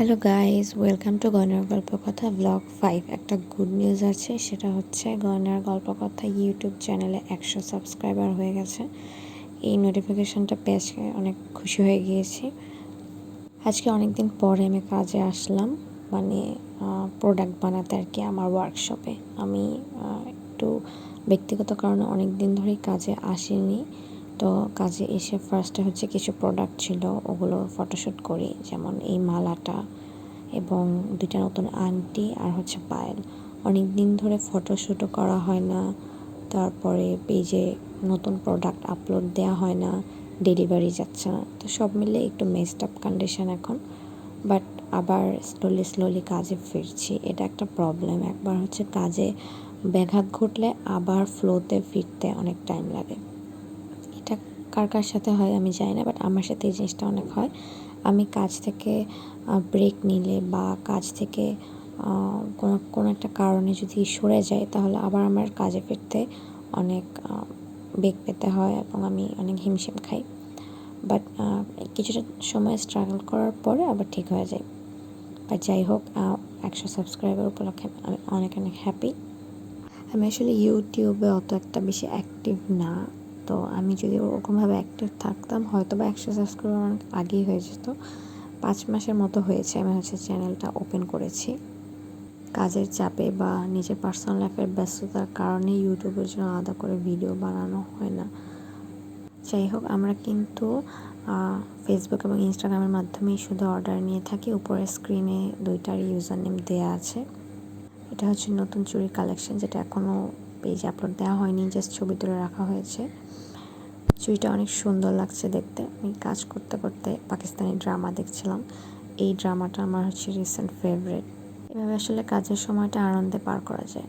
Hello guys, welcome to গয়নার গল্পকথা blog 5। একটা good news আছে, সেটা হচ্ছে গয়নার গল্পকথা ইউটিউব চ্যানেলে 100 সাবস্ক্রাইবার হয়ে গেছে। এই নোটিফিকেশনটা পেয়ে অনেক খুশি হয়ে গিয়েছি। আজকে অনেক দিন পরে আমি কাজে আসলাম, মানে প্রোডাক্ট বানাতে আর কি, আমার ওয়ার্কশপে। আমি একটু ব্যক্তিগত কারণে অনেক দিন ধরেই কাজে আসিনি। তো কাজে এসে ফার্স্টে হচ্ছে কিছু প্রোডাক্ট ছিল, ওগুলো ফটোশ্যুট করি, যেমন এই মালাটা এবং দুইটা নতুন আংটি আর হচ্ছে পায়েল। অনেক দিন ধরে ফটোশ্যুটও করা হয় না, তারপরে পেজে নতুন প্রোডাক্ট আপলোড দেওয়া হয় না, ডেলিভারি যাচ্ছে না। তো সব মিলে একটু মেসড আপ কন্ডিশন এখন, বাট আবার স্লোলি কাজে ফিরছি। এটা একটা প্রবলেম, একবার হচ্ছে কাজে ব্যাঘাত ঘটলে আবার ফ্লোতে ফিরতে অনেক টাইম লাগে। এটা কার কার সাথে হয় আমি জানি না, বাট আমার সাথে এই জিনিসটা অনেক হয়। আমি কাজ থেকে ব্রেক নিলে বা কাজ থেকে কোনো একটা কারণে যদি সরে যাই, তাহলে আবার আমার কাজে ফিরতে অনেক বেগ পেতে হয় এবং আমি অনেক হিমশিম খাই। বাট কিছুটা সময় স্ট্রাগল করার পরে আবার ঠিক হয়ে যায়। বাট যাই হোক, 100 সাবস্ক্রাইবার উপলক্ষে আমি অনেক হ্যাপি। আমি আসলে ইউটিউবে অত একটা বেশি অ্যাক্টিভ না, তো আমি যদি ওরকমভাবে অ্যাক্টিভ থাকতাম হয়তো বা 100 সাবস্ক্রাইবার অনেক আগেই হয়ে যেত। 5 মাসের মতো হয়েছে আমি হচ্ছে চ্যানেলটা ওপেন করেছি। কাজের চাপে বা নিজের পার্সোনাল লাইফের ব্যস্ততার কারণে ইউটিউবের জন্য আলাদা করে ভিডিও বানানো হয় না। যাই হোক, আমরা কিন্তু ফেসবুক এবং ইনস্টাগ্রামের মাধ্যমেই শুধু অর্ডার নিয়ে থাকি। উপরে স্ক্রিনে দুইটার ইউজার নেম দেওয়া আছে। এটা হচ্ছে নতুন চুড়ি কালেকশন, যেটা এখনও পেজে আপলোড দেওয়া হয়নি, জাস্ট ছবি তুলে রাখা হয়েছে। চুড়িটা অনেক সুন্দর লাগছে দেখতে। আমি কাজ করতে করতে পাকিস্তানি ড্রামা দেখছিলাম। এই ড্রামাটা আমার হচ্ছে রিসেন্ট ফেভারিট। এভাবে আসলে কাজের সময়টা আনন্দে পার করা যায়।